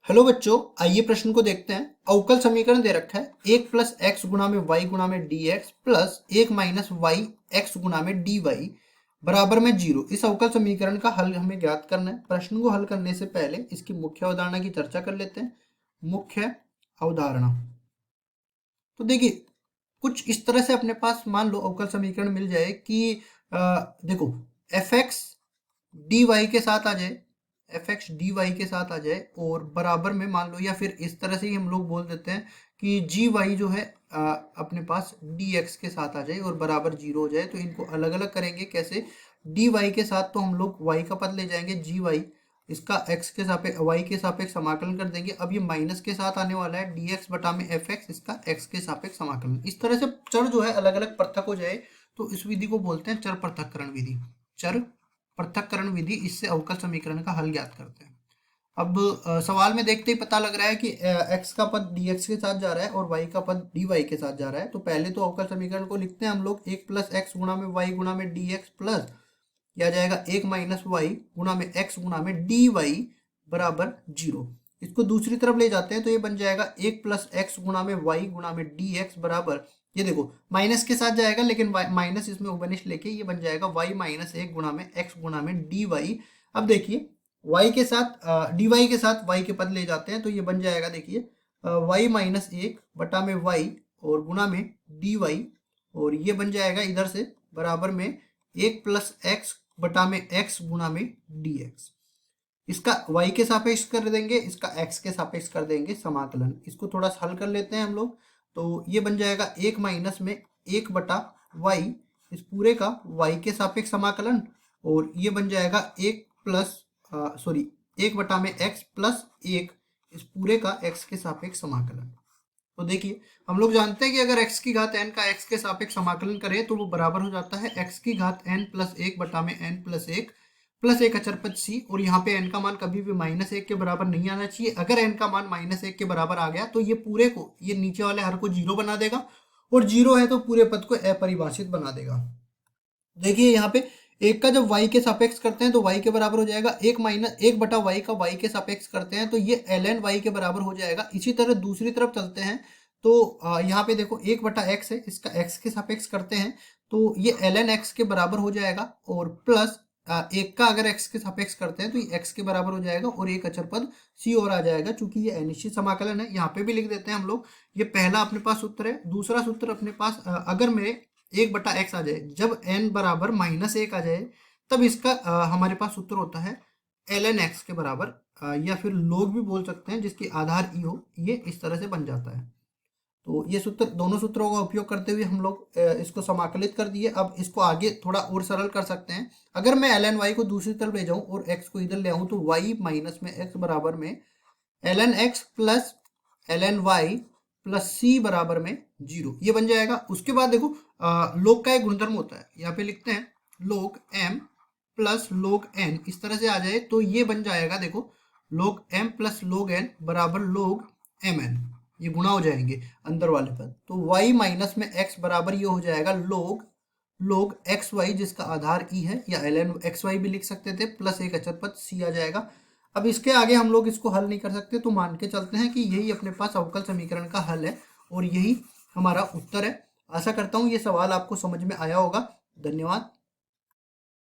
Hello बच्चों, आइए प्रश्न को देखते हैं। अवकल समीकरण दे रखा है 1 प्लस एक्स गुणा में वाई गुणा में D X plus 1 minus Y X गुणा में डी वाई बराबर में 0। इस अवकल समीकरण का हल हमें ज्ञात करना है। प्रश्न को हल करने से पहले इसकी मुख्य अवधारणा की चर्चा कर लेते हैं। मुख्य अवधारणा तो देखिए, कुछ इस तरह से अपने पास मान लो अवकल समीकरण मिल जाए कि देखो एफ एक्स डी वाई के साथ आ जाए, एफ एक्स डी वाई के साथ आ जाए और बराबर में मान लो, या फिर इस तरह से ही हम लोग बोल देते हैं कि जी वाई जो है अपने पास डी एक्स के साथ आ जाए और बराबर 0 हो जाए। तो इनको अलग अलग करेंगे कैसे? डी वाई के साथ तो हम लोग वाई का पद ले जाएंगे जी वाई, इसका एक्स के सापेक्ष वाई के सापेक्ष समाकलन कर देंगे। अब ये माइनस के साथ आने वाला है डी एक्स बटा में एफ एक्स, इसका एक्स के सापेक्ष समाकलन। इस तरह से चर जो है अलग अलग पृथक हो जाए तो इस विधि को बोलते हैं चर पृथक्करण विधि। चर पृथक्करण विधि, इससे अवकल समीकरण का हल ज्ञात करते हैं। अब सवाल में देखते ही पता लग रहा है कि एक्स का पद डी एक्स के साथ जा रहा है और वाई का पद डी वाई के साथ जा रहा है। तो पहले तो अवकल समीकरण को लिखते हैं हम लोग 1 प्लस एक्स गुणा में वाई गुणा में डी एक्स प्लस यह जाएगा 1 माइनस वाई गुणा में एक्स गुणा में डी वाई बराबर 0। इसको दूसरी तरफ ले जाते हैं तो ये बन जाएगा 1 प्लस एक्स गुणा में वाई गुणा में डी एक्स बराबर, ये देखो माइनस के साथ जाएगा लेकिन माइनस इसमें उबनिश लेके ये बन जाएगा वाई माइनस 1 गुणा में एक्स गुणा में डी वाई। अब देखिए वाई के साथ डी वाई के साथ वाई के पद ले जाते हैं तो ये बन जाएगा, देखिए वाई माइनस 1 बटा में वाई और गुणा में डी वाई, और ये बन जाएगा इधर से बराबर में 1 प्लस एक्स बटा में एक्स गुणा में डी एक्स। इसका y के सापेक्ष कर देंगे, इसका x के सापेक्ष कर देंगे समाकलन। इसको थोड़ा सा हल कर लेते हैं हम लोग। तो ये बन जाएगा 1 माइनस में 1 बटा y, इस पूरे का y के सापेक्ष समाकलन, और ये बन जाएगा 1 प्लस 1 बटा में x प्लस 1, इस पूरे का x के सापेक्ष समाकलन। तो देखिए हम लोग जानते हैं कि अगर x की घात n का x के सापेक्ष समाकलन करें तो वो बराबर हो जाता है x की घात n प्लस 1 बटा में n प्लस एक अचर पद c, और यहाँ पे n का मान कभी भी -1 के बराबर नहीं आना चाहिए। अगर n का मान -1 के बराबर आ गया तो ये पूरे को, ये नीचे वाले हर को 0 बना देगा, और 0 है तो पूरे पद को अपरिभाषित बना देगा। देखिए यहाँ पे एक का जब y के सापेक्ष करते हैं तो y के बराबर हो जाएगा 1 माइनस 1 बटा y का y के सापेक्ष करते हैं तो ये ln y के बराबर हो जाएगा। इसी तरह दूसरी तरफ चलते हैं तो यहाँ पे देखो 1 बटा x है, इसका x के सापेक्ष करते हैं तो ये ln x के बराबर हो जाएगा, और प्लस एक का अगर x के सापेक्ष करते हैं तो ये x के बराबर हो जाएगा और एक अचर पद c और आ जाएगा। चूंकि ये अनिश्चित समाकलन है, यहाँ पे भी लिख देते हैं हम लोग। ये पहला अपने पास सूत्र है। दूसरा सूत्र अपने पास अगर मेरे 1 बटा एक्स आ जाए, जब n बराबर -1 आ जाए तब इसका हमारे पास सूत्र होता है ln x के बराबर, या फिर लोग भी बोल सकते हैं जिसकी आधार ई हो, ये इस तरह से बन जाता है। तो ये सूत्र, दोनों सूत्रों का उपयोग करते हुए हम लोग इसको समाकलित कर दिए। अब इसको आगे थोड़ा और सरल कर सकते हैं। अगर मैं ln y को दूसरी तरफ ले जाऊं और x को इधर ले आऊं तो y माइनस में x बराबर में ln x plus ln y plus c बराबर में 0, ये बन जाएगा। उसके बाद देखो log का एक गुणधर्म होता है, यहाँ पे लिखते हैं log m plus log n, इस तरह से आ जाए तो ये बन जाएगा, देखो log m plus log n बराबर log mn, ये गुणा हो जाएंगे अंदर वाले पद। तो y माइनस में x बराबर ये हो जाएगा log एक्स वाई, जिसका आधार ई है, या ln एक्स वाई भी लिख सकते थे, प्लस एक अचर पद c आ जाएगा। अब इसके आगे हम लोग इसको हल नहीं कर सकते तो मान के चलते हैं कि यही अपने पास अवकल समीकरण का हल है और यही हमारा उत्तर है। आशा करता हूँ ये सवाल आपको समझ में आया होगा। धन्यवाद।